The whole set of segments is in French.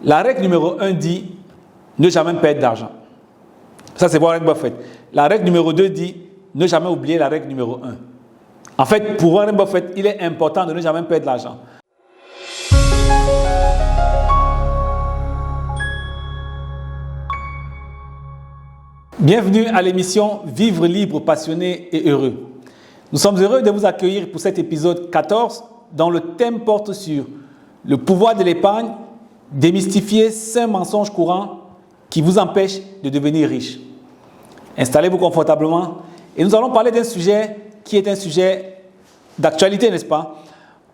La règle numéro 1 dit ne jamais perdre d'argent. Ça, c'est Warren Buffett. La règle numéro 2 dit ne jamais oublier la règle numéro 1. En fait, pour Warren Buffett, il est important de ne jamais perdre l'argent. Bienvenue à l'émission Vivre libre, passionné et heureux. Nous sommes heureux de vous accueillir pour cet épisode 14 dont le thème porte sur le pouvoir de l'épargne, démystifier 5 mensonges courants qui vous empêchent de devenir riche. Installez-vous confortablement et nous allons parler d'un sujet qui est un sujet d'actualité, n'est-ce pas?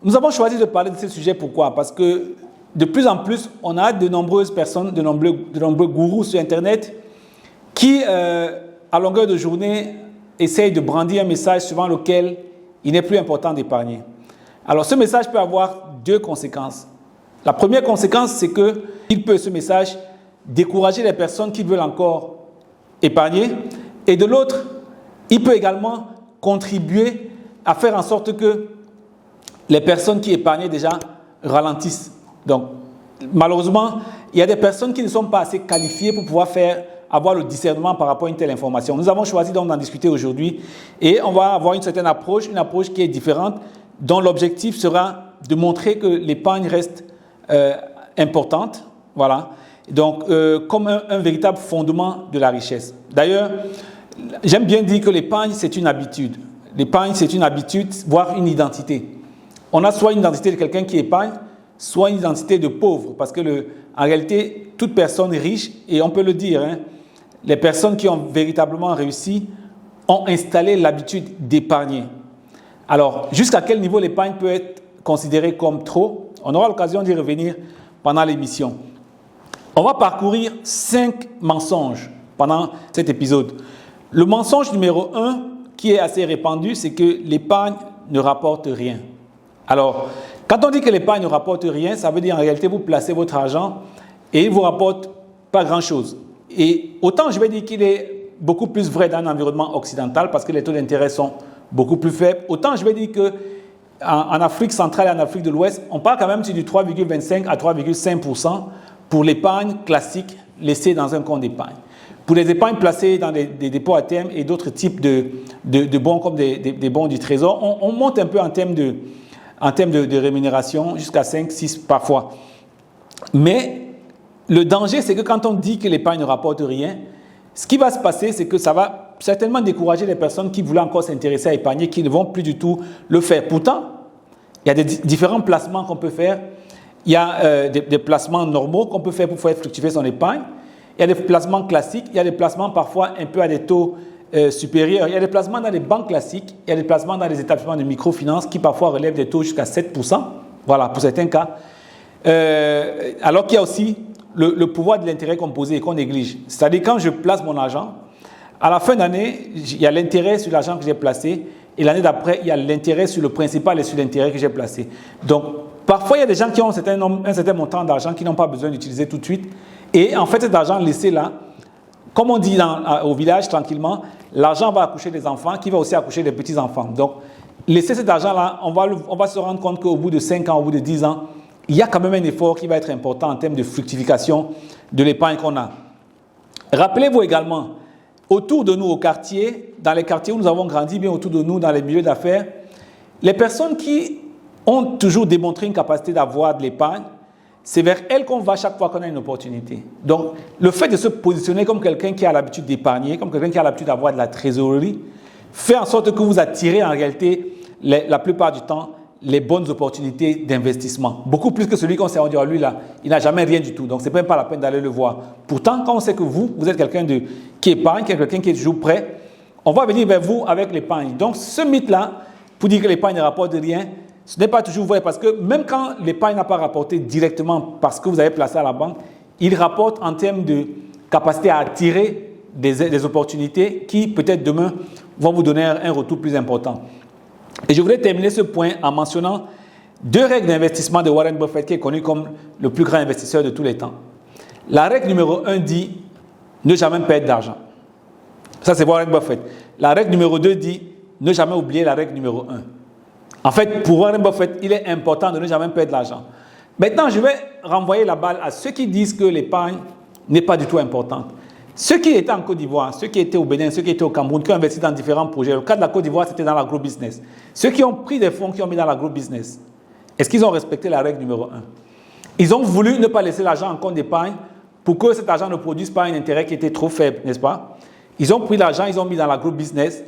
Nous avons choisi de parler de ce sujet, pourquoi? Parce que de plus en plus, on a de nombreuses personnes, de nombreux gourous sur Internet qui, à longueur de journée, essayent de brandir un message suivant lequel il n'est plus important d'épargner. Alors, ce message peut avoir 2 conséquences. La première conséquence, c'est qu'il peut, ce message, décourager les personnes qui veulent encore épargner. Et de l'autre, il peut également contribuer à faire en sorte que les personnes qui épargnaient déjà ralentissent. Donc, malheureusement, il y a des personnes qui ne sont pas assez qualifiées pour pouvoir avoir le discernement par rapport à une telle information. Nous avons choisi donc d'en discuter aujourd'hui et on va avoir une certaine approche, une approche qui est différente, dont l'objectif sera de montrer que l'épargne reste importante, voilà, donc comme un véritable fondement de la richesse. D'ailleurs, j'aime bien dire que l'épargne, c'est une habitude. L'épargne, c'est une habitude, voire une identité. On a soit une identité de quelqu'un qui épargne, soit une identité de pauvre, parce que en réalité, toute personne riche, et on peut le dire, les personnes qui ont véritablement réussi ont installé l'habitude d'épargner. Alors, jusqu'à quel niveau l'épargne peut être considérée comme trop? On aura l'occasion d'y revenir pendant l'émission. On va parcourir 5 mensonges pendant cet épisode. Le mensonge numéro 1, qui est assez répandu, c'est que l'épargne ne rapporte rien. Alors, quand on dit que l'épargne ne rapporte rien, ça veut dire en réalité vous placez votre argent et il ne vous rapporte pas grand-chose. Et autant je vais dire qu'il est beaucoup plus vrai dans un environnement occidental parce que les taux d'intérêt sont beaucoup plus faibles, autant je vais dire qu'en Afrique centrale et en Afrique de l'Ouest, on parle quand même du 3,25 à 3,5% pour l'épargne classique laissée dans un compte d'épargne. Pour les épargnes placées dans des dépôts à terme et d'autres types de bons comme des bons du trésor, on monte un peu en termes de rémunération jusqu'à 5, 6 parfois. Mais le danger, c'est que quand on dit que l'épargne ne rapporte rien, ce qui va se passer, c'est que ça va certainement décourager les personnes qui voulaient encore s'intéresser à épargner, qui ne vont plus du tout le faire. Pourtant, il y a des différents placements qu'on peut faire. Il y a des placements normaux qu'on peut faire pour faire fructifier son épargne. Il y a des placements classiques. Il y a des placements parfois un peu à des taux supérieurs. Il y a des placements dans les banques classiques. Il y a des placements dans les établissements de microfinance qui parfois relèvent des taux jusqu'à 7%. Voilà, pour certains cas. Alors qu'il y a aussi le pouvoir de l'intérêt composé qu'on néglige. C'est-à-dire quand je place mon argent, à la fin d'année, il y a l'intérêt sur l'argent que j'ai placé et l'année d'après, il y a l'intérêt sur le principal et sur l'intérêt que j'ai placé. Donc, parfois, il y a des gens qui ont un certain montant d'argent qui n'ont pas besoin d'utiliser tout de suite. Et en fait, cet argent laissé là, comme on dit au village tranquillement, l'argent va accoucher des enfants qui va aussi accoucher des petits-enfants. Donc, laisser cet argent-là, on va se rendre compte qu'au bout de 5 ans, au bout de 10 ans, il y a quand même un effort qui va être important en termes de fructification de l'épargne qu'on a. Rappelez-vous également, autour de nous au quartier, dans les quartiers où nous avons grandi, bien autour de nous, dans les milieux d'affaires, les personnes qui ont toujours démontré une capacité d'avoir de l'épargne, c'est vers elles qu'on va chaque fois qu'on a une opportunité. Donc, le fait de se positionner comme quelqu'un qui a l'habitude d'épargner, comme quelqu'un qui a l'habitude d'avoir de la trésorerie, fait en sorte que vous attirez en réalité, la plupart du temps, les bonnes opportunités d'investissement. Beaucoup plus que celui qu'on s'est dit, lui là, il n'a jamais rien du tout. Donc, ce n'est même pas la peine d'aller le voir. Pourtant, quand on sait que vous êtes quelqu'un qui épargne, quelqu'un qui est toujours prêt, on va venir vers vous avec l'épargne. Donc, ce mythe-là, pour dire que l'épargne ne rapporte rien, ce n'est pas toujours vrai parce que même quand l'épargne n'a pas rapporté directement parce que vous avez placé à la banque, il rapporte en termes de capacité à attirer des opportunités qui, peut-être demain, vont vous donner un retour plus important. Et je voulais terminer ce point en mentionnant 2 règles d'investissement de Warren Buffett qui est connu comme le plus grand investisseur de tous les temps. La règle numéro 1 dit ne jamais perdre d'argent. Ça, c'est Warren Buffett. La règle numéro 2 dit ne jamais oublier la règle numéro 1. En fait, pour Warren Buffett, il est important de ne jamais perdre l'argent. Maintenant, je vais renvoyer la balle à ceux qui disent que l'épargne n'est pas du tout importante. Ceux qui étaient en Côte d'Ivoire, ceux qui étaient au Bénin, ceux qui étaient au Cameroun, qui ont investi dans différents projets. Le cas de la Côte d'Ivoire, c'était dans l'agro-business. Ceux qui ont pris des fonds, qui ont mis dans l'agro-business, est-ce qu'ils ont respecté la règle numéro 1? Ils ont voulu ne pas laisser l'argent en compte d'épargne pour que cet argent ne produise pas un intérêt qui était trop faible, n'est-ce pas? Ils ont pris l'argent, ils ont mis dans l'agro-business.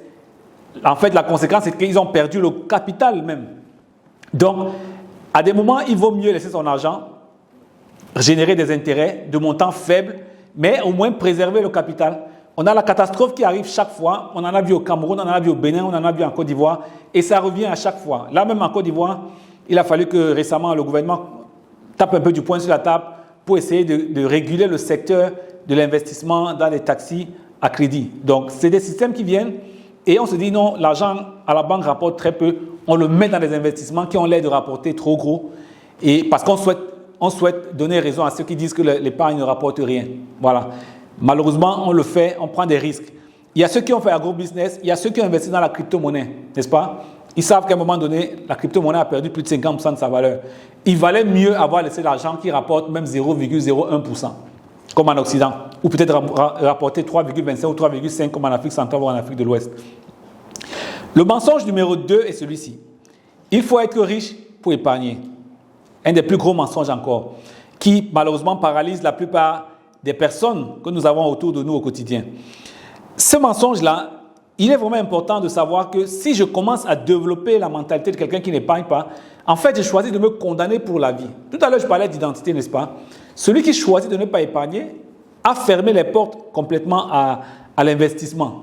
En fait, la conséquence, c'est qu'ils ont perdu le capital même. Donc, à des moments, il vaut mieux laisser son argent générer des intérêts de montant faible, mais au moins préserver le capital. On a la catastrophe qui arrive chaque fois. On en a vu au Cameroun, on en a vu au Bénin, on en a vu en Côte d'Ivoire, et ça revient à chaque fois. Là même en Côte d'Ivoire, il a fallu que récemment le gouvernement tape un peu du poing sur la table pour essayer de réguler le secteur de l'investissement dans les taxis à crédit. Donc, c'est des systèmes qui viennent et on se dit non, l'argent à la banque rapporte très peu. On le met dans des investissements qui ont l'air de rapporter trop gros et parce qu'on souhaite donner raison à ceux qui disent que l'épargne ne rapporte rien. Voilà. Malheureusement, on le fait, on prend des risques. Il y a ceux qui ont fait agro-business, il y a ceux qui ont investi dans la crypto-monnaie, n'est-ce pas? Ils savent qu'à un moment donné, la crypto-monnaie a perdu plus de 50% de sa valeur. Il valait mieux avoir laissé l'argent qui rapporte même 0,01%, comme en Occident, ou peut-être rapporter 3,25 ou 3,5 comme en Afrique centrale ou en Afrique de l'Ouest. Le mensonge numéro 2 est celui-ci. Il faut être riche pour épargner. Un des plus gros mensonges encore, qui malheureusement paralyse la plupart des personnes que nous avons autour de nous au quotidien. Ce mensonge-là, il est vraiment important de savoir que si je commence à développer la mentalité de quelqu'un qui n'épargne pas, en fait, je choisis de me condamner pour la vie. Tout à l'heure, je parlais d'identité, n'est-ce pas? Celui qui choisit de ne pas épargner a fermé les portes complètement à l'investissement.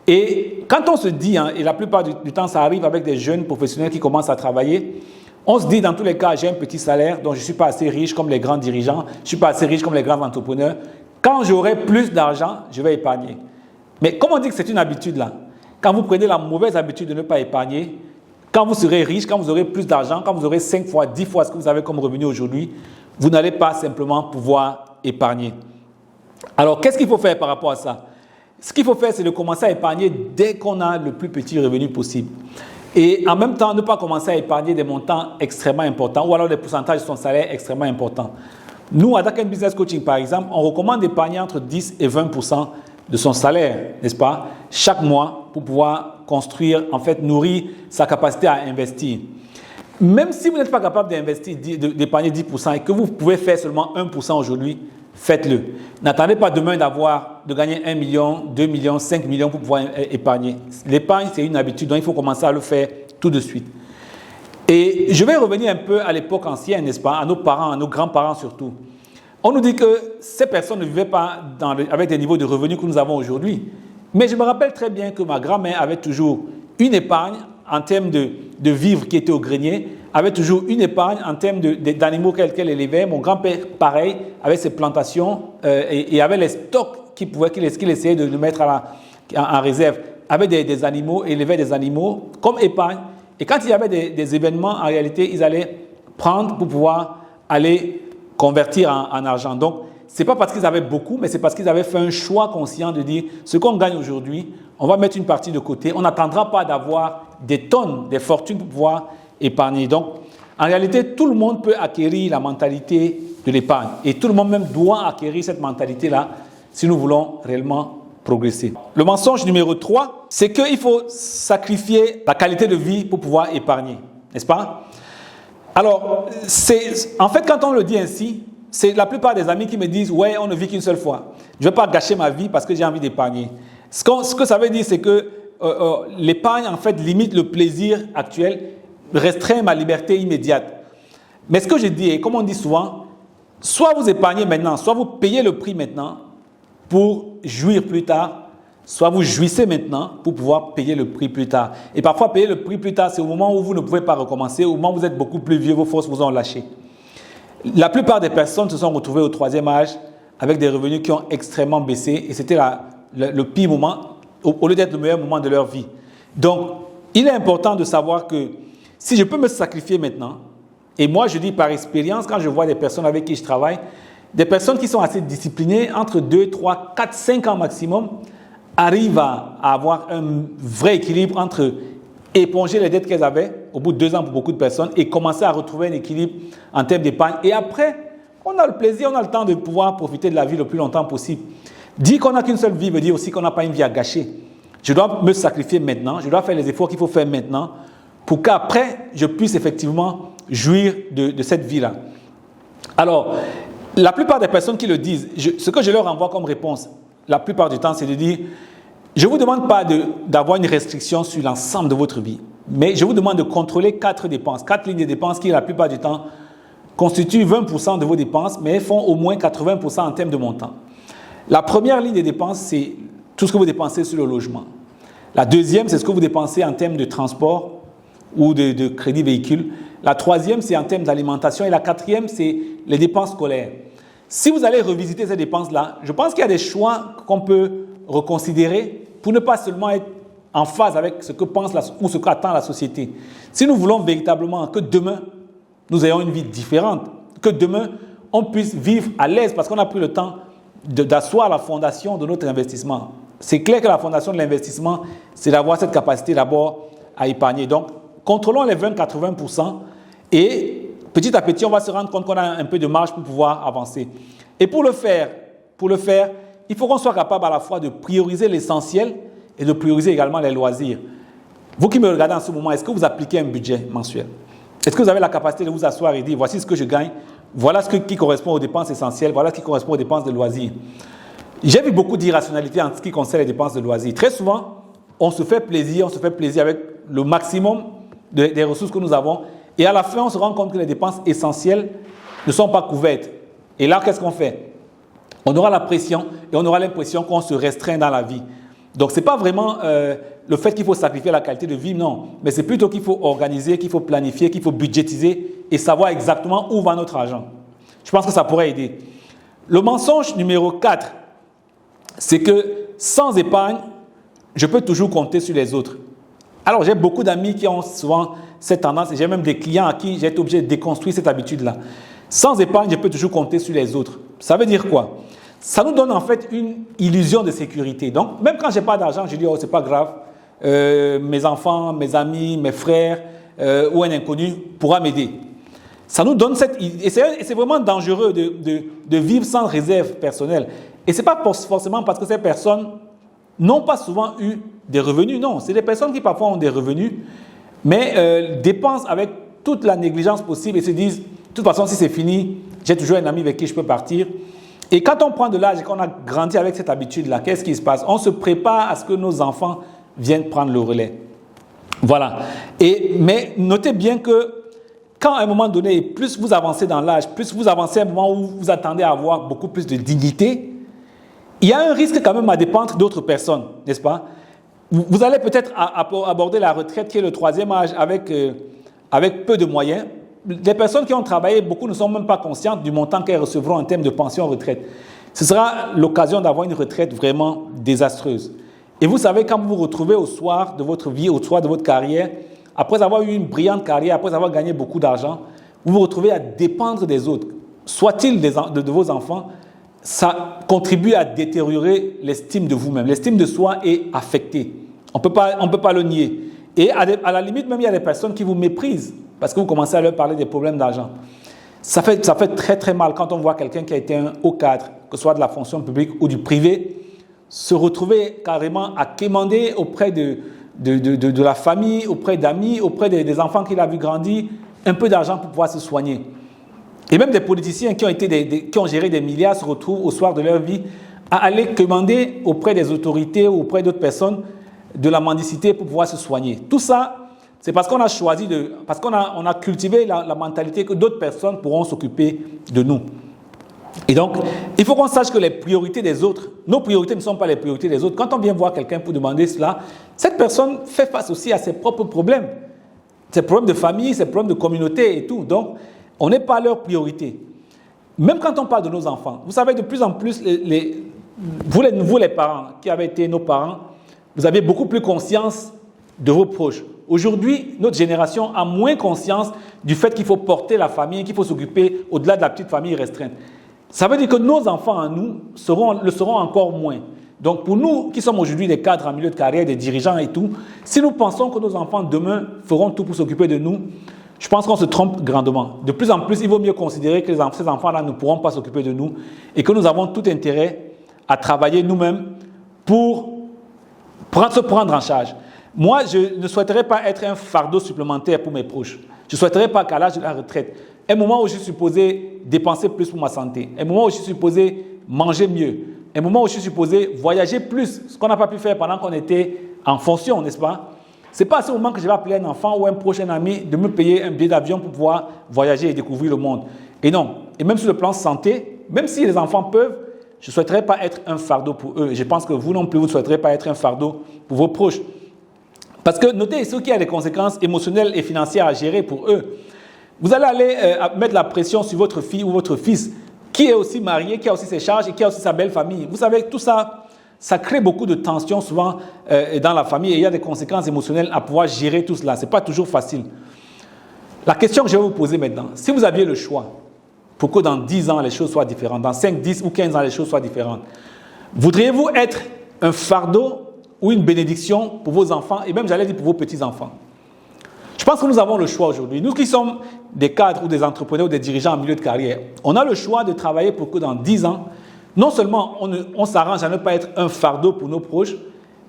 Et quand on se dit, et la plupart du temps, ça arrive avec des jeunes professionnels qui commencent à travailler, on se dit dans tous les cas, j'ai un petit salaire, donc je ne suis pas assez riche comme les grands dirigeants, je ne suis pas assez riche comme les grands entrepreneurs. Quand j'aurai plus d'argent, je vais épargner. Mais comme on dit que c'est une habitude là, quand vous prenez la mauvaise habitude de ne pas épargner, quand vous serez riche, quand vous aurez plus d'argent, quand vous aurez 5 fois, 10 fois ce que vous avez comme revenu aujourd'hui, vous n'allez pas simplement pouvoir épargner. Alors, qu'est-ce qu'il faut faire par rapport à ça? Ce qu'il faut faire, c'est de commencer à épargner dès qu'on a le plus petit revenu possible. Et en même temps, ne pas commencer à épargner des montants extrêmement importants ou alors des pourcentages de son salaire extrêmement importants. Nous, à Daken Business Coaching, par exemple, on recommande d'épargner entre 10 et 20% de son salaire, n'est-ce pas, chaque mois pour pouvoir construire, en fait, nourrir sa capacité à investir. Même si vous n'êtes pas capable d'investir, d'épargner 10% et que vous pouvez faire seulement 1% aujourd'hui, faites-le. N'attendez pas demain de gagner 1 million, 2 millions, 5 millions pour pouvoir épargner. L'épargne, c'est une habitude, donc il faut commencer à le faire tout de suite. Et je vais revenir un peu à l'époque ancienne, n'est-ce pas, à nos parents, à nos grands-parents surtout. On nous dit que ces personnes ne vivaient pas avec des niveaux de revenus que nous avons aujourd'hui. Mais je me rappelle très bien que ma grand-mère avait toujours une épargne en termes de vivres qui étaient au grenier, avait toujours une épargne en termes d'animaux qu'elle élevait. Mon grand-père, pareil, avait ses plantations et avait les stocks qu'il essayait de mettre en réserve. Avait des animaux, élevait des animaux comme épargne. Et quand il y avait des événements, en réalité, ils allaient prendre pour pouvoir aller convertir en argent. Donc, ce n'est pas parce qu'ils avaient beaucoup, mais c'est parce qu'ils avaient fait un choix conscient de dire ce qu'on gagne aujourd'hui, on va mettre une partie de côté. On n'attendra pas d'avoir des tonnes, des fortunes pour pouvoir épargner. Donc, en réalité, tout le monde peut acquérir la mentalité de l'épargne. Et tout le monde même doit acquérir cette mentalité-là si nous voulons réellement progresser. Le mensonge numéro 3, c'est qu'il faut sacrifier la qualité de vie pour pouvoir épargner. N'est-ce pas? Alors, en fait, quand on le dit ainsi, c'est la plupart des amis qui me disent « Ouais, on ne vit qu'une seule fois. Je ne vais pas gâcher ma vie parce que j'ai envie d'épargner. » Ce que ça veut dire, c'est que l'épargne, en fait, limite le plaisir actuel, restreint ma liberté immédiate. Mais ce que je dis, et comme on dit souvent, soit vous épargnez maintenant, soit vous payez le prix maintenant pour jouir plus tard, soit vous jouissez maintenant pour pouvoir payer le prix plus tard. Et parfois, payer le prix plus tard, c'est au moment où vous ne pouvez pas recommencer, au moment où vous êtes beaucoup plus vieux, vos forces vous ont lâché. La plupart des personnes se sont retrouvées au 3e âge avec des revenus qui ont extrêmement baissé et c'était le pire moment au lieu d'être le meilleur moment de leur vie. Donc, il est important de savoir que si je peux me sacrifier maintenant, et moi je dis par expérience, quand je vois des personnes avec qui je travaille, des personnes qui sont assez disciplinées, entre 2, 3, 4, 5 ans maximum, arrivent à avoir un vrai équilibre entre éponger les dettes qu'elles avaient au bout de 2 ans pour beaucoup de personnes et commencer à retrouver un équilibre en termes d'épargne. Et après, on a le plaisir, on a le temps de pouvoir profiter de la vie le plus longtemps possible. Dire qu'on n'a qu'une seule vie veut dire aussi qu'on n'a pas une vie à gâcher. Je dois me sacrifier maintenant, je dois faire les efforts qu'il faut faire maintenant pour qu'après, je puisse effectivement jouir de cette vie-là. Alors, la plupart des personnes qui le disent, ce que je leur envoie comme réponse, la plupart du temps, c'est de dire, je ne vous demande pas d'avoir une restriction sur l'ensemble de votre vie, mais je vous demande de contrôler 4 dépenses, 4 lignes de dépenses qui, la plupart du temps, constituent 20% de vos dépenses, mais font au moins 80% en termes de montant. La première ligne de dépenses, c'est tout ce que vous dépensez sur le logement. La deuxième, c'est ce que vous dépensez en termes de transport ou de crédit véhicule. La troisième, c'est en termes d'alimentation. Et la quatrième, c'est les dépenses scolaires. Si vous allez revisiter ces dépenses-là, je pense qu'il y a des choix qu'on peut reconsidérer pour ne pas seulement être en phase avec ce que pense ou ce qu'attend la société. Si nous voulons véritablement que demain, nous ayons une vie différente, que demain, on puisse vivre à l'aise parce qu'on a pris le temps d'asseoir la fondation de notre investissement. C'est clair que la fondation de l'investissement, c'est d'avoir cette capacité d'abord à épargner. Donc, contrôlons les 20-80% et petit à petit, on va se rendre compte qu'on a un peu de marge pour pouvoir avancer. Et pour le faire, il faut qu'on soit capable à la fois de prioriser l'essentiel et de prioriser également les loisirs. Vous qui me regardez en ce moment, est-ce que vous appliquez un budget mensuel? Est-ce que vous avez la capacité de vous asseoir et dire, voici ce que je gagne, voilà ce qui correspond aux dépenses essentielles, voilà ce qui correspond aux dépenses de loisirs? J'ai vu beaucoup d'irrationalité en ce qui concerne les dépenses de loisirs. Très souvent, on se fait plaisir avec le maximum des ressources que nous avons. Et à la fin, on se rend compte que les dépenses essentielles ne sont pas couvertes. Et là, qu'est-ce qu'on fait? On aura la pression et on aura l'impression qu'on se restreint dans la vie. Donc, ce n'est pas vraiment le fait qu'il faut sacrifier la qualité de vie, non. Mais c'est plutôt qu'il faut organiser, qu'il faut planifier, qu'il faut budgétiser et savoir exactement où va notre argent. Je pense que ça pourrait aider. Le mensonge numéro 4, c'est que sans épargne, je peux toujours compter sur les autres. Alors, j'ai beaucoup d'amis qui ont souvent cette tendance, et j'ai même des clients à qui j'ai été obligé de déconstruire cette habitude-là. Sans épargne, je peux toujours compter sur les autres. Ça veut dire quoi? Ça nous donne en fait une illusion de sécurité. Donc, même quand je n'ai pas d'argent, je dis, oh, c'est pas grave, mes enfants, mes amis, mes frères ou un inconnu pourra m'aider. Ça nous donne cette... Et c'est vraiment dangereux de vivre sans réserve personnelle. Et ce n'est pas forcément parce que ces personnes n'ont pas souvent eu des revenus. Non, c'est des personnes qui parfois ont des revenus, mais dépensent avec toute la négligence possible et se disent, de toute façon, si c'est fini, j'ai toujours un ami avec qui je peux partir. Et quand on prend de l'âge et qu'on a grandi avec cette habitude-là, qu'est-ce qui se passe? On se prépare à ce que nos enfants viennent prendre le relais. Voilà. Mais notez bien que quand à un moment donné, plus vous avancez dans l'âge, plus vous avancez à un moment où vous attendez à avoir beaucoup plus de dignité, il y a un risque quand même à dépendre d'autres personnes, n'est-ce pas? Vous allez peut-être aborder la retraite qui est le 3e âge avec peu de moyens. Les personnes qui ont travaillé, beaucoup ne sont même pas conscientes du montant qu'elles recevront en termes de pension-retraite. Ce sera l'occasion d'avoir une retraite vraiment désastreuse. Et vous savez, quand vous vous retrouvez au soir de votre vie, au soir de votre carrière, après avoir eu une brillante carrière, après avoir gagné beaucoup d'argent, vous vous retrouvez à dépendre des autres. Soit-il de vos enfants, ça contribue à détériorer l'estime de vous-même. L'estime de soi est affectée. On peut pas le nier. Et à la limite, même il y a des personnes qui vous méprisent parce que vous commencez à leur parler des problèmes d'argent. Ça fait très très mal quand on voit quelqu'un qui a été un haut cadre, que ce soit de la fonction publique ou du privé, se retrouver carrément à quémander auprès de la famille, auprès d'amis, auprès des enfants qu'il a vu grandir, un peu d'argent pour pouvoir se soigner. Et même des politiciens qui ont géré des milliards se retrouvent au soir de leur vie à aller commander auprès des autorités ou auprès d'autres personnes de la mendicité pour pouvoir se soigner. Tout ça, c'est parce qu'on a choisi parce qu'on a cultivé la mentalité que d'autres personnes pourront s'occuper de nous. Et donc, il faut qu'on sache que les priorités des autres, nos priorités ne sont pas les priorités des autres. Quand on vient voir quelqu'un pour demander cela, cette personne fait face aussi à ses propres problèmes. Ses problèmes de famille, ses problèmes de communauté et tout. Donc, on n'est pas leur priorité. Même quand on parle de nos enfants, vous savez, de plus en plus, vous les parents qui avez été nos parents, vous avez beaucoup plus conscience de vos proches. Aujourd'hui, notre génération a moins conscience du fait qu'il faut porter la famille, qu'il faut s'occuper au-delà de la petite famille restreinte. Ça veut dire que nos enfants à nous le seront encore moins. Donc pour nous qui sommes aujourd'hui des cadres en milieu de carrière, des dirigeants et tout, si nous pensons que nos enfants demain feront tout pour s'occuper de nous, je pense qu'on se trompe grandement. De plus en plus, il vaut mieux considérer que ces enfants-là ne pourront pas s'occuper de nous et que nous avons tout intérêt à travailler nous-mêmes pour se prendre en charge. Moi, je ne souhaiterais pas être un fardeau supplémentaire pour mes proches. Je ne souhaiterais pas qu'à l'âge de la retraite, un moment où je suis supposé dépenser plus pour ma santé, un moment où je suis supposé manger mieux, un moment où je suis supposé voyager plus, ce qu'on n'a pas pu faire pendant qu'on était en fonction, n'est-ce pas? Ce n'est pas à ce moment que je vais appeler un enfant ou un prochain ami de me payer un billet d'avion pour pouvoir voyager et découvrir le monde. Et non. Et même sur le plan santé, même si les enfants peuvent, je ne souhaiterais pas être un fardeau pour eux. Et je pense que vous non plus, vous ne souhaiterez pas être un fardeau pour vos proches. Parce que notez ce qui a des conséquences émotionnelles et financières à gérer pour eux. Vous allez aller mettre la pression sur votre fille ou votre fils, qui est aussi marié, qui a aussi ses charges et qui a aussi sa belle famille. Vous savez, tout ça, ça crée beaucoup de tensions souvent dans la famille et il y a des conséquences émotionnelles à pouvoir gérer tout cela. Ce n'est pas toujours facile. La question que je vais vous poser maintenant, si vous aviez le choix pour que dans 10 ans les choses soient différentes, dans 5, 10 ou 15 ans les choses soient différentes, voudriez-vous être un fardeau ou une bénédiction pour vos enfants et même, j'allais dire, pour vos petits-enfants? Je pense que nous avons le choix aujourd'hui. Nous qui sommes des cadres ou des entrepreneurs ou des dirigeants en milieu de carrière, on a le choix de travailler pour que dans 10 ans, non seulement on s'arrange à ne pas être un fardeau pour nos proches,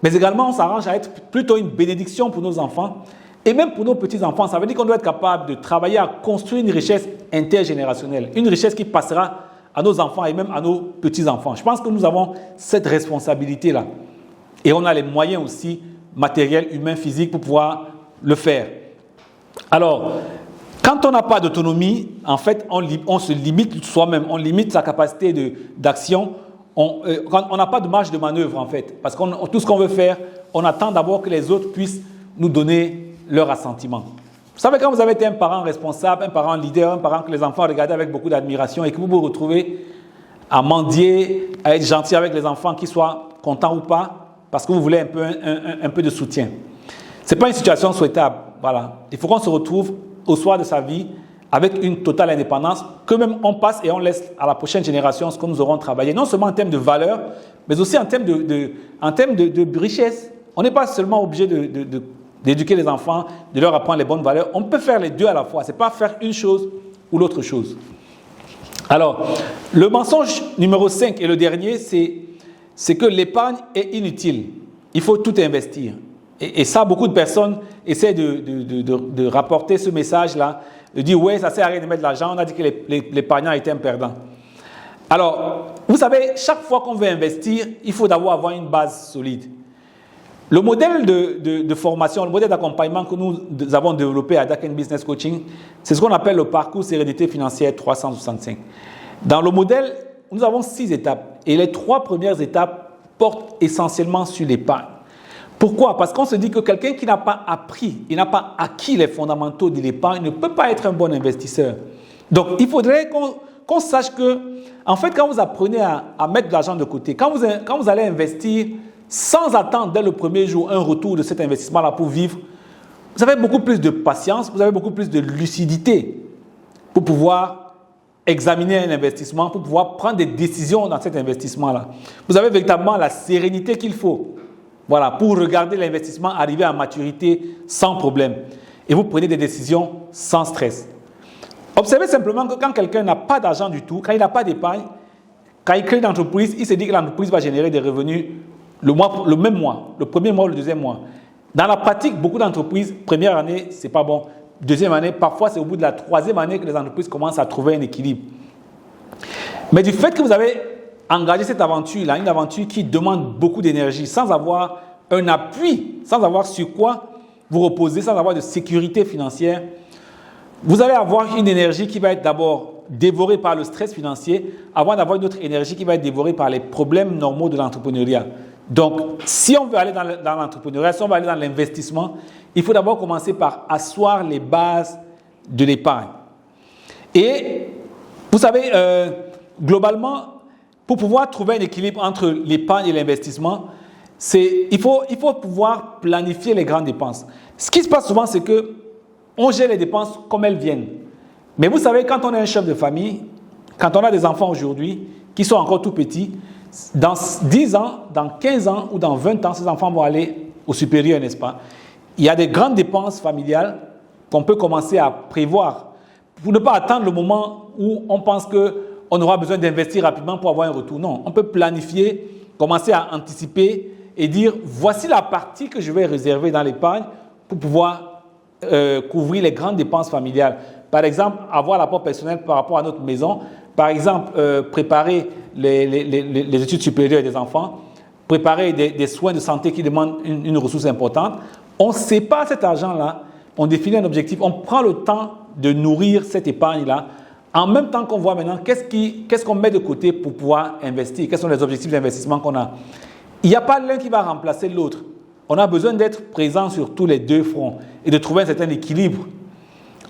mais également on s'arrange à être plutôt une bénédiction pour nos enfants et même pour nos petits-enfants. Ça veut dire qu'on doit être capable de travailler à construire une richesse intergénérationnelle, une richesse qui passera à nos enfants et même à nos petits-enfants. Je pense que nous avons cette responsabilité-là. Et on a les moyens aussi matériels, humains, physiques pour pouvoir le faire. Alors, quand on n'a pas d'autonomie, en fait, on se limite soi-même, on limite sa capacité d'action. On n'a pas de marge de manœuvre, en fait, parce que tout ce qu'on veut faire, on attend d'abord que les autres puissent nous donner leur assentiment. Vous savez, quand vous avez été un parent responsable, un parent leader, un parent que les enfants regardaient avec beaucoup d'admiration et que vous vous retrouvez à mendier, à être gentil avec les enfants, qu'ils soient contents ou pas, parce que vous voulez un peu de soutien. Ce n'est pas une situation souhaitable. Voilà. Il faut qu'on se retrouve au soir de sa vie avec une totale indépendance, que même on passe et on laisse à la prochaine génération ce que nous aurons travaillé, non seulement en termes de valeur, mais aussi en termes de richesse. On n'est pas seulement obligé d'éduquer les enfants, de leur apprendre les bonnes valeurs. On peut faire les deux à la fois. Ce n'est pas faire une chose ou l'autre chose. Alors, le mensonge numéro 5 et le dernier, c'est que l'épargne est inutile. Il faut tout investir. Et ça, beaucoup de personnes essaient de rapporter ce message-là, de dire « ouais, ça ne sert à rien de mettre de l'argent, on a dit que l'épargnant était un perdant ». Alors, vous savez, chaque fois qu'on veut investir, il faut d'abord avoir une base solide. Le modèle de formation, le modèle d'accompagnement que nous avons développé à Daken Business Coaching, c'est ce qu'on appelle le parcours Sérénité Financière 365. Dans le modèle, nous avons 6 étapes et les 3 premières étapes portent essentiellement sur l'épargne. Pourquoi? Parce qu'on se dit que quelqu'un qui n'a pas appris, il n'a pas acquis les fondamentaux de l'épargne ne peut pas être un bon investisseur. Donc, il faudrait qu'on sache que, en fait, quand vous apprenez à mettre de l'argent de côté, quand vous allez investir sans attendre dès le premier jour un retour de cet investissement-là pour vivre, vous avez beaucoup plus de patience, vous avez beaucoup plus de lucidité pour pouvoir examiner un investissement, pour pouvoir prendre des décisions dans cet investissement-là. Vous avez véritablement la sérénité qu'il faut. Voilà, pour regarder l'investissement arriver à maturité sans problème. Et vous prenez des décisions sans stress. Observez simplement que quand quelqu'un n'a pas d'argent du tout, quand il n'a pas d'épargne, quand il crée une entreprise, il se dit que l'entreprise va générer des revenus le même mois, le premier mois ou le deuxième mois. Dans la pratique, beaucoup d'entreprises, première année, ce n'est pas bon. Deuxième année, parfois c'est au bout de la 3e année que les entreprises commencent à trouver un équilibre. Mais du fait que vous avez engagé cette aventure-là, une aventure qui demande beaucoup d'énergie, sans avoir un appui, sans avoir sur quoi vous reposer, sans avoir de sécurité financière, vous allez avoir une énergie qui va être d'abord dévorée par le stress financier, avant d'avoir une autre énergie qui va être dévorée par les problèmes normaux de l'entrepreneuriat. Donc, si on veut aller dans l'entrepreneuriat, si on veut aller dans l'investissement, il faut d'abord commencer par asseoir les bases de l'épargne. Et vous savez, globalement, pour pouvoir trouver un équilibre entre l'épargne et l'investissement, il faut pouvoir planifier les grandes dépenses. Ce qui se passe souvent, c'est qu'on gère les dépenses comme elles viennent. Mais vous savez, quand on est un chef de famille, quand on a des enfants aujourd'hui qui sont encore tout petits, dans 10 ans, dans 15 ans ou dans 20 ans, ces enfants vont aller au supérieur, n'est-ce pas? Il y a des grandes dépenses familiales qu'on peut commencer à prévoir pour ne pas attendre le moment où on pense qu'on aura besoin d'investir rapidement pour avoir un retour. Non, on peut planifier, commencer à anticiper et dire voici la partie que je vais réserver dans l'épargne pour pouvoir couvrir les grandes dépenses familiales. Par exemple, avoir l'apport personnel par rapport à notre maison. Par exemple, préparer les études supérieures des enfants, préparer des soins de santé qui demandent une ressource importante. On ne sait pas cet argent-là, on définit un objectif, on prend le temps de nourrir cette épargne-là, en même temps qu'on voit maintenant qu'est-ce qu'on met de côté pour pouvoir investir, quels sont les objectifs d'investissement qu'on a. Il n'y a pas l'un qui va remplacer l'autre. On a besoin d'être présent sur tous les deux fronts et de trouver un certain équilibre.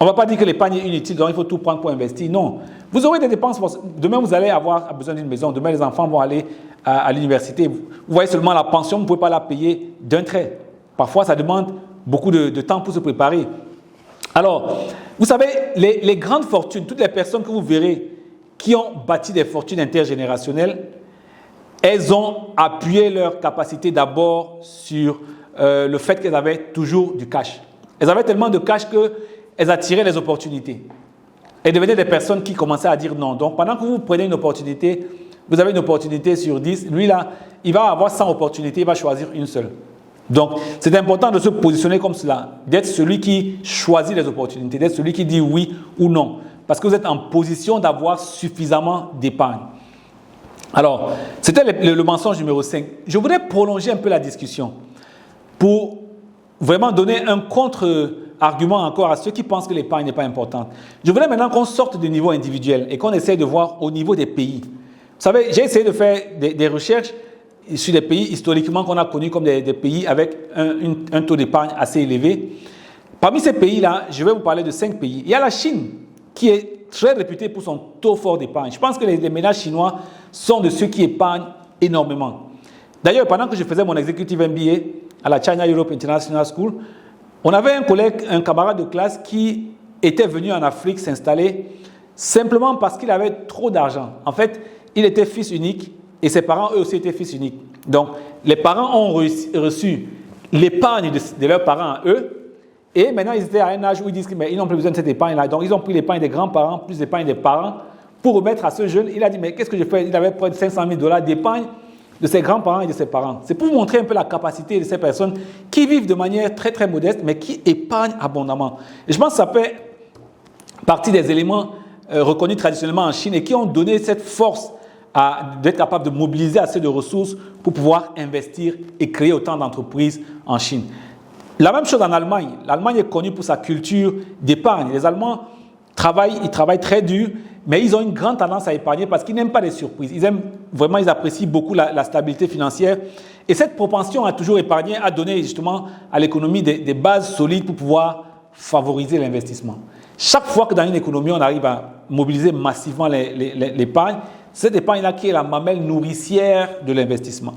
On ne va pas dire que l'épargne est inutile, donc il faut tout prendre pour investir. Non. Vous aurez des dépenses. Demain, vous allez avoir besoin d'une maison. Demain, les enfants vont aller à l'université. Vous voyez seulement la pension, vous ne pouvez pas la payer d'un trait. Parfois, ça demande beaucoup de temps pour se préparer. Alors, vous savez, les grandes fortunes, toutes les personnes que vous verrez qui ont bâti des fortunes intergénérationnelles, elles ont appuyé leur capacité d'abord sur le fait qu'elles avaient toujours du cash. Elles avaient tellement de cash qu'elles attiraient les opportunités. Elles devenaient des personnes qui commençaient à dire non. Donc, pendant que vous prenez une opportunité, vous avez une opportunité sur 10, lui là, il va avoir 100 opportunités, il va choisir une seule. Donc, c'est important de se positionner comme cela, d'être celui qui choisit les opportunités, d'être celui qui dit oui ou non, parce que vous êtes en position d'avoir suffisamment d'épargne. Alors, c'était le mensonge numéro 5. Je voudrais prolonger un peu la discussion pour vraiment donner un contre-argument encore à ceux qui pensent que l'épargne n'est pas importante. Je voudrais maintenant qu'on sorte du niveau individuel et qu'on essaye de voir au niveau des pays. Vous savez, j'ai essayé de faire des recherches sur des pays historiquement qu'on a connus comme des pays avec un taux d'épargne assez élevé. Parmi ces pays-là, je vais vous parler de 5 pays. Il y a la Chine, qui est très réputée pour son taux fort d'épargne. Je pense que les ménages chinois sont de ceux qui épargnent énormément. D'ailleurs, pendant que je faisais mon executive MBA à la China Europe International School, on avait un camarade de classe qui était venu en Afrique s'installer simplement parce qu'il avait trop d'argent. En fait, il était fils unique et ses parents, eux aussi, étaient fils uniques. Donc, les parents ont reçu l'épargne de leurs parents à eux. Et maintenant, ils étaient à un âge où ils disent qu'ils n'ont plus besoin de cette épargne-là. Donc, ils ont pris l'épargne des grands-parents plus l'épargne des parents pour remettre à ce jeune. Il a dit, mais qu'est-ce que je fais? Il avait près de $500 000 d'épargne de ses grands-parents et de ses parents. C'est pour vous montrer un peu la capacité de ces personnes qui vivent de manière très, très modeste, mais qui épargnent abondamment. Et je pense que ça fait partie des éléments reconnus traditionnellement en Chine et qui ont donné cette force d'être capable de mobiliser assez de ressources pour pouvoir investir et créer autant d'entreprises en Chine. La même chose en Allemagne. L'Allemagne est connue pour sa culture d'épargne. Les Allemands ils travaillent très dur, mais ils ont une grande tendance à épargner parce qu'ils n'aiment pas les surprises. Ils apprécient beaucoup la stabilité financière. Et cette propension à toujours épargner a donné justement à l'économie des bases solides pour pouvoir favoriser l'investissement. Chaque fois que dans une économie, on arrive à mobiliser massivement l'épargne, cette épargne-là qui est la mamelle nourricière de l'investissement.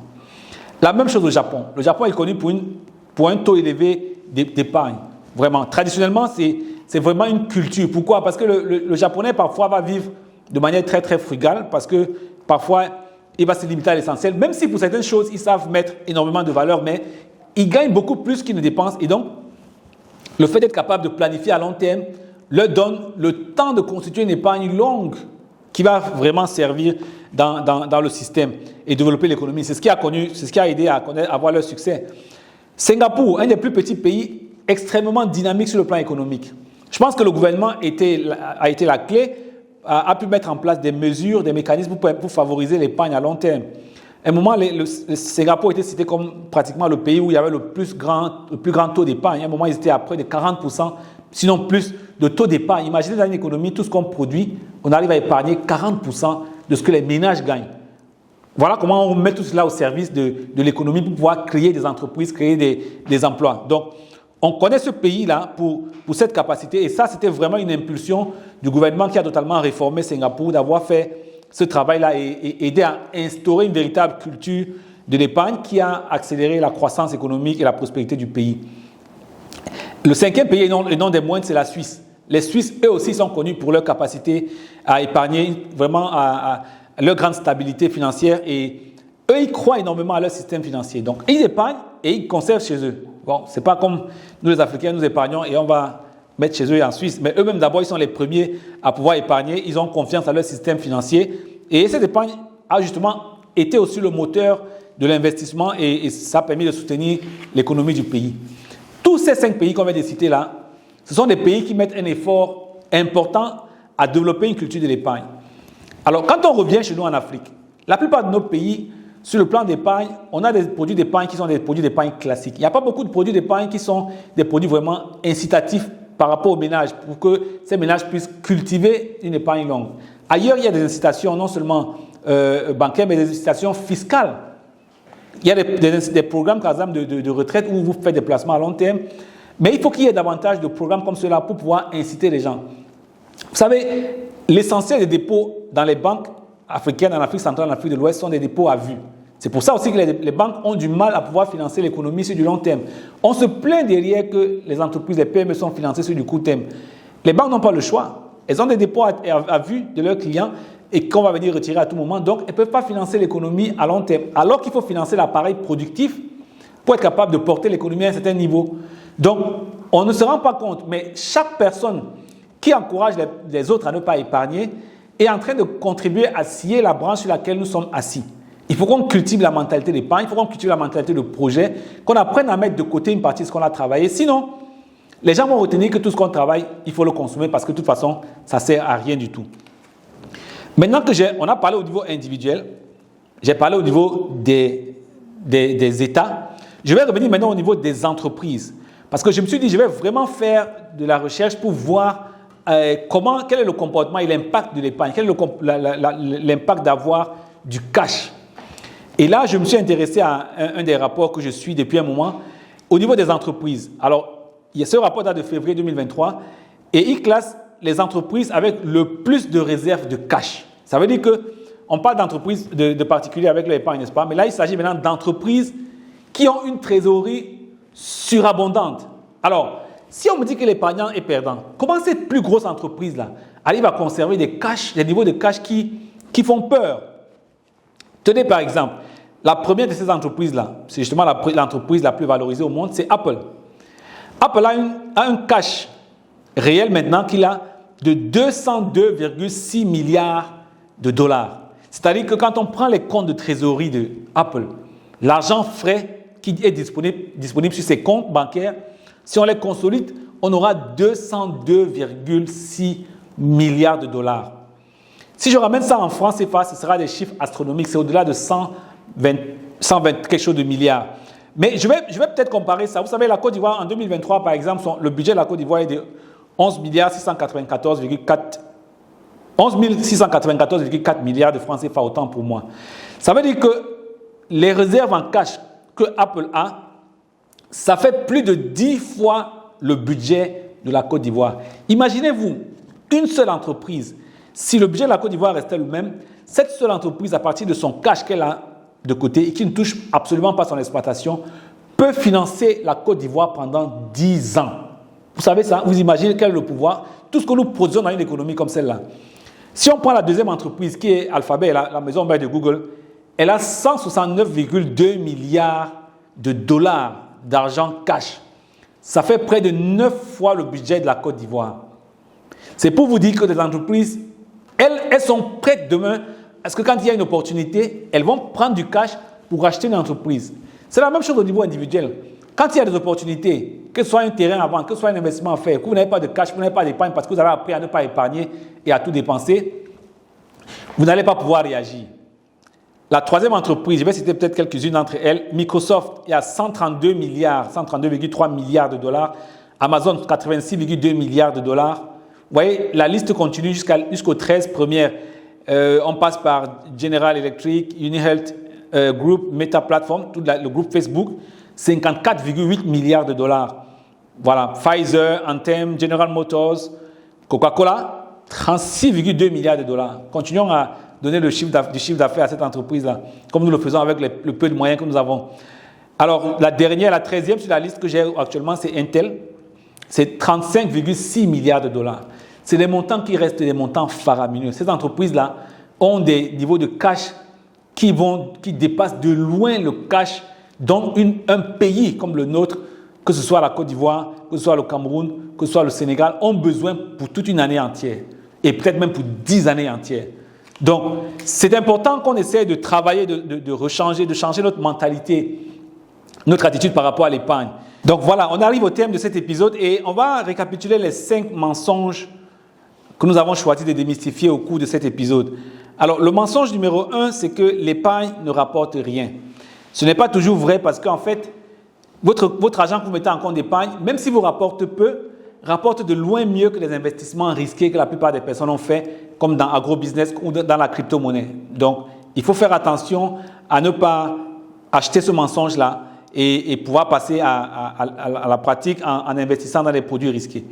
La même chose au Japon. Le Japon est connu pour un taux élevé d'épargne. Vraiment, traditionnellement, c'est vraiment une culture. Pourquoi? Parce que le Japonais, parfois, va vivre de manière très, très frugale, parce que parfois, il va se limiter à l'essentiel. Même si pour certaines choses, ils savent mettre énormément de valeur, mais ils gagnent beaucoup plus qu'ils ne dépensent. Et donc, le fait d'être capable de planifier à long terme leur donne le temps de constituer une épargne longue qui va vraiment servir dans le système et développer l'économie. C'est ce qui a aidé à avoir leur succès. Singapour, un des plus petits pays extrêmement dynamique sur le plan économique. Je pense que le gouvernement a été la clé, a pu mettre en place des mesures, des mécanismes pour favoriser l'épargne à long terme. À un moment, le Singapour était cité comme pratiquement le pays où il y avait le plus grand taux d'épargne. À un moment, ils étaient à près de 40%, sinon plus, de taux d'épargne. Imaginez dans une économie, tout ce qu'on produit, on arrive à épargner 40% de ce que les ménages gagnent. Voilà comment on met tout cela au service de l'économie pour pouvoir créer des entreprises, créer des emplois. Donc, on connaît ce pays-là pour cette capacité. Et ça, c'était vraiment une impulsion du gouvernement qui a totalement réformé Singapour, d'avoir fait ce travail-là et aider à instaurer une véritable culture de l'épargne qui a accéléré la croissance économique et la prospérité du pays. Le 5e pays, et non des moindres, c'est la Suisse. Les Suisses, eux aussi, sont connus pour leur capacité à épargner, vraiment leur grande stabilité financière et eux, ils croient énormément à leur système financier. Donc, ils épargnent et ils conservent chez eux. Bon, ce n'est pas comme nous les Africains, nous épargnons et on va mettre chez eux en Suisse. Mais eux-mêmes, d'abord, ils sont les premiers à pouvoir épargner. Ils ont confiance à leur système financier. Et cette épargne a justement été aussi le moteur de l'investissement et ça a permis de soutenir l'économie du pays. Tous ces 5 pays qu'on vient de citer là, ce sont des pays qui mettent un effort important à développer une culture de l'épargne. Alors, quand on revient chez nous en Afrique, la plupart de nos pays, sur le plan d'épargne, on a des produits d'épargne qui sont des produits d'épargne classiques. Il n'y a pas beaucoup de produits d'épargne qui sont des produits vraiment incitatifs par rapport aux ménages pour que ces ménages puissent cultiver une épargne longue. Ailleurs, il y a des incitations non seulement bancaires, mais des incitations fiscales. Il y a des programmes, par exemple, de retraite où vous faites des placements à long terme. Mais il faut qu'il y ait davantage de programmes comme cela pour pouvoir inciter les gens. Vous savez, l'essentiel des dépôts dans les banques africaines, en Afrique centrale, en Afrique de l'Ouest, sont des dépôts à vue. C'est pour ça aussi que les banques ont du mal à pouvoir financer l'économie sur du long terme. On se plaint derrière que les entreprises, les PME sont financées sur du court terme. Les banques n'ont pas le choix. Elles ont des dépôts à vue de leurs clients et qu'on va venir retirer à tout moment. Donc, elles ne peuvent pas financer l'économie à long terme. Alors qu'il faut financer l'appareil productif pour être capable de porter l'économie à un certain niveau. Donc, on ne se rend pas compte, mais chaque personne qui encourage les autres à ne pas épargner est en train de contribuer à scier la branche sur laquelle nous sommes assis. Il faut qu'on cultive la mentalité d'épargne, il faut qu'on cultive la mentalité de projet, qu'on apprenne à mettre de côté une partie de ce qu'on a travaillé. Sinon, les gens vont retenir que tout ce qu'on travaille, il faut le consommer parce que de toute façon, ça ne sert à rien du tout. Maintenant on a parlé au niveau individuel, j'ai parlé au niveau des États, je vais revenir maintenant au niveau des entreprises. Parce que je me suis dit, je vais vraiment faire de la recherche pour voir quel est le comportement et l'impact de l'épargne, quel est l'impact d'avoir du cash. Et là, je me suis intéressé à un des rapports que je suis depuis un moment au niveau des entreprises. Alors, il y a ce rapport date de février 2023 et il classe les entreprises avec le plus de réserves de cash. Ça veut dire qu'on parle d'entreprises de particuliers avec l'épargne, n'est-ce pas? Mais là, il s'agit maintenant d'entreprises qui ont une trésorerie surabondante. Alors, si on me dit que l'épargnant est perdant, comment cette plus grosse entreprise-là arrive à conserver des niveaux de cash qui font peur? Tenez par exemple, la première de ces entreprises-là, c'est justement l'entreprise la plus valorisée au monde, c'est Apple. Apple a un cash réel maintenant qu'il a de 202,6 milliards de dollars. C'est-à-dire que quand on prend les comptes de trésorerie de Apple, l'argent frais qui est disponible sur ses comptes bancaires, si on les consolide, on aura 202,6 milliards de dollars. Si je ramène ça en francs CFA, ce sera des chiffres astronomiques, c'est au-delà de 120 quelque chose de milliards. Mais je vais peut-être comparer ça. Vous savez, la Côte d'Ivoire, en 2023, par exemple, le budget de la Côte d'Ivoire est de 11 694,4 milliards de francs CFA, autant pour moi. Ça veut dire que les réserves en cash que Apple a, ça fait plus de 10 fois le budget de la Côte d'Ivoire. Imaginez-vous, une seule entreprise, si le budget de la Côte d'Ivoire restait le même, cette seule entreprise, à partir de son cash qu'elle a de côté et qui ne touche absolument pas son exploitation, peut financer la Côte d'Ivoire pendant 10 ans. Vous savez ça? Vous imaginez quel est le pouvoir? Tout ce que nous produisons dans une économie comme celle-là. Si on prend la deuxième entreprise qui est Alphabet, la maison mère de Google, elle a 169,2 milliards de dollars d'argent cash. Ça fait près de 9 fois le budget de la Côte d'Ivoire. C'est pour vous dire que les entreprises, elles sont prêtes demain, parce que quand il y a une opportunité, elles vont prendre du cash pour acheter une entreprise. C'est la même chose au niveau individuel. Quand il y a des opportunités, que ce soit un terrain à vendre, que ce soit un investissement à faire, que vous n'avez pas de cash, que vous n'avez pas d'épargne parce que vous avez appris à ne pas épargner et à tout dépenser, vous n'allez pas pouvoir réagir. La troisième entreprise, je vais citer peut-être quelques-unes d'entre elles, Microsoft, il y a 132,3 milliards de dollars. Amazon, 86,2 milliards de dollars. Vous voyez, la liste continue jusqu'aux 13 premières. On passe par General Electric, UniHealth Group, Meta Platform, tout le groupe Facebook, 54,8 milliards de dollars. Voilà, Pfizer, Anthem, General Motors, Coca-Cola, 36,2 milliards de dollars. Continuons à donner du chiffre d'affaires à cette entreprise-là, comme nous le faisons avec le peu de moyens que nous avons. Alors, la dernière, la 13e sur la liste que j'ai actuellement, c'est Intel. C'est 35,6 milliards de dollars. C'est des montants qui restent des montants faramineux. Cette entreprise-là ont des niveaux de cash qui dépassent de loin le cash dont un pays comme le nôtre, que ce soit la Côte d'Ivoire, que ce soit le Cameroun, que ce soit le Sénégal, ont besoin pour toute une année entière et peut-être même pour 10 années entières. Donc, c'est important qu'on essaie de travailler, de changer notre mentalité, notre attitude par rapport à l'épargne. Donc voilà, on arrive au terme de cet épisode et on va récapituler les 5 mensonges que nous avons choisi de démystifier au cours de cet épisode. Alors, le mensonge numéro 1, c'est que l'épargne ne rapporte rien. Ce n'est pas toujours vrai parce qu'en fait, votre argent que vous mettez en compte d'épargne, même si vous rapporte peu, rapporte de loin mieux que les investissements risqués que la plupart des personnes ont fait, comme dans agrobusiness ou dans la crypto-monnaie. Donc, il faut faire attention à ne pas acheter ce mensonge-là et pouvoir passer à la pratique en investissant dans les produits risqués.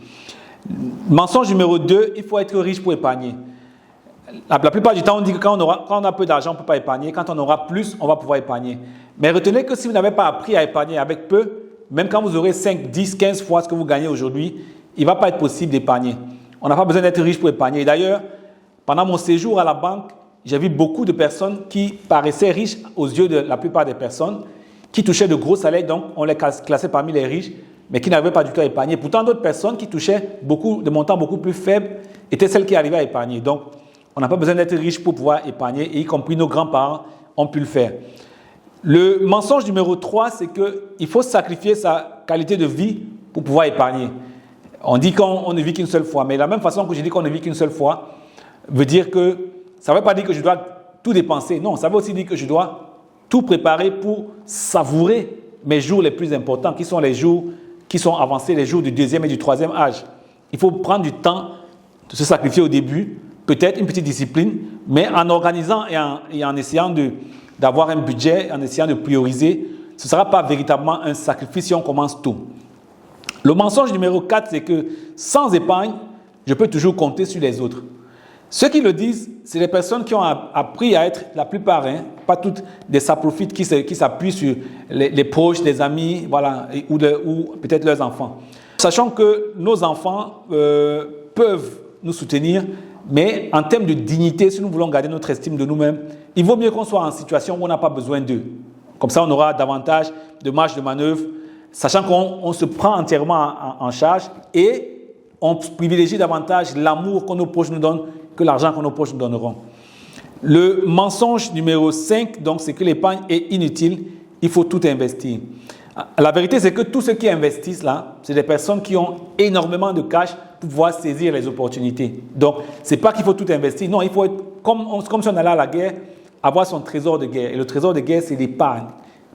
Mensonge numéro 2, il faut être riche pour épargner. La plupart du temps, on dit que quand on a peu d'argent, on ne peut pas épargner. Quand on aura plus, on va pouvoir épargner. Mais retenez que si vous n'avez pas appris à épargner avec peu, même quand vous aurez 5, 10, 15 fois ce que vous gagnez aujourd'hui, il ne va pas être possible d'épargner. On n'a pas besoin d'être riche pour épargner. D'ailleurs, pendant mon séjour à la banque, j'ai vu beaucoup de personnes qui paraissaient riches aux yeux de la plupart des personnes, qui touchaient de gros salaires, donc on les classait parmi les riches, mais qui n'avaient pas du tout à épargner. Pourtant, d'autres personnes qui touchaient de montants beaucoup plus faibles étaient celles qui arrivaient à épargner. Donc, on n'a pas besoin d'être riche pour pouvoir épargner, et y compris nos grands-parents ont pu le faire. Le mensonge numéro 3, c'est qu'il faut sacrifier sa qualité de vie pour pouvoir épargner. On dit qu'on ne vit qu'une seule fois, mais de la même façon que je dis qu'on ne vit qu'une seule fois, veut dire que ça ne veut pas dire que je dois tout dépenser. Non, ça veut aussi dire que je dois tout préparer pour savourer mes jours les plus importants, qui sont les jours qui sont avancés, les jours du 2e et du 3e âge. Il faut prendre du temps de se sacrifier au début, peut-être une petite discipline, mais en organisant et en essayant d'avoir un budget, en essayant de prioriser, ce ne sera pas véritablement un sacrifice si on commence tôt. Le mensonge numéro 4, c'est que sans épargne, je peux toujours compter sur les autres. Ceux qui le disent, c'est les personnes qui ont appris à être, la plupart, pas toutes, des saprofites qui s'appuient sur les proches, les amis, voilà, ou peut-être leurs enfants. Sachant que nos enfants peuvent nous soutenir, mais en termes de dignité, si nous voulons garder notre estime de nous-mêmes, il vaut mieux qu'on soit en situation où on n'a pas besoin d'eux. Comme ça, on aura davantage de marge de manœuvre, sachant qu'on se prend entièrement en charge et on privilégie davantage l'amour que nos proches nous donnent que l'argent que nos proches nous donneront. Le mensonge numéro 5, donc, c'est que l'épargne est inutile, il faut tout investir. La vérité, c'est que tous ceux qui investissent là, c'est des personnes qui ont énormément de cash pour pouvoir saisir les opportunités. Donc, ce n'est pas qu'il faut tout investir. Non, il faut être comme si on allait à la guerre, avoir son trésor de guerre. Et le trésor de guerre, c'est l'épargne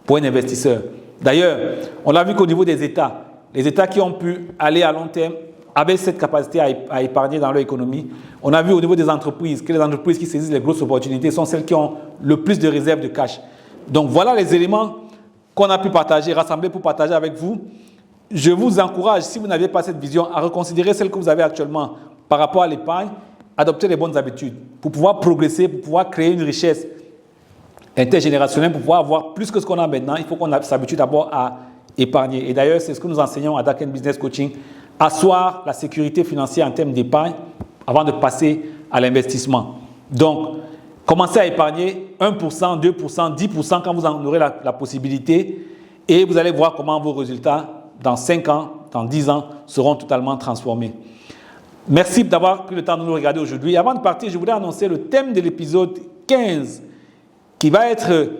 pour un investisseur. D'ailleurs, on l'a vu qu'au niveau des États, les États qui ont pu aller à long terme avaient cette capacité à épargner dans leur économie. On a vu au niveau des entreprises que les entreprises qui saisissent les grosses opportunités sont celles qui ont le plus de réserves de cash. Donc, voilà les éléments qu'on a pu partager, rassembler pour partager avec vous. Je vous encourage, si vous n'aviez pas cette vision, à reconsidérer celle que vous avez actuellement par rapport à l'épargne, adopter les bonnes habitudes pour pouvoir progresser, pour pouvoir créer une richesse intergénérationnelle, pour pouvoir avoir plus que ce qu'on a maintenant. Il faut qu'on s'habitue d'abord à épargner. Et d'ailleurs, c'est ce que nous enseignons à Daken Business Coaching, asseoir la sécurité financière en termes d'épargne avant de passer à l'investissement. Donc, commencez à épargner 1%, 2%, 10% quand vous en aurez la possibilité et vous allez voir comment vos résultats dans 5 ans, dans 10 ans seront totalement transformés. Merci d'avoir pris le temps de nous regarder aujourd'hui. Avant de partir, je voudrais annoncer le thème de l'épisode 15 qui va être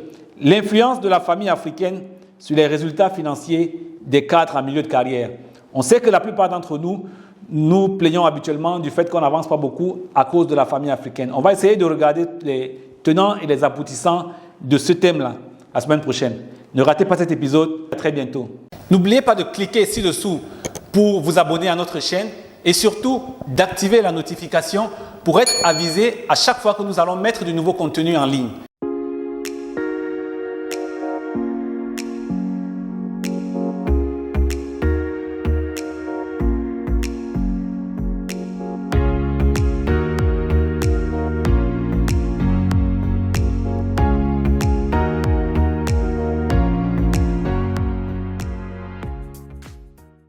l'influence de la famille africaine sur les résultats financiers des cadres en milieu de carrière. On sait que la plupart d'entre nous, nous plaignons habituellement du fait qu'on n'avance pas beaucoup à cause de la famille africaine. On va essayer de regarder les tenants et les aboutissants de ce thème-là la semaine prochaine. Ne ratez pas cet épisode. À très bientôt. N'oubliez pas de cliquer ci-dessous pour vous abonner à notre chaîne et surtout d'activer la notification pour être avisé à chaque fois que nous allons mettre du nouveau contenu en ligne.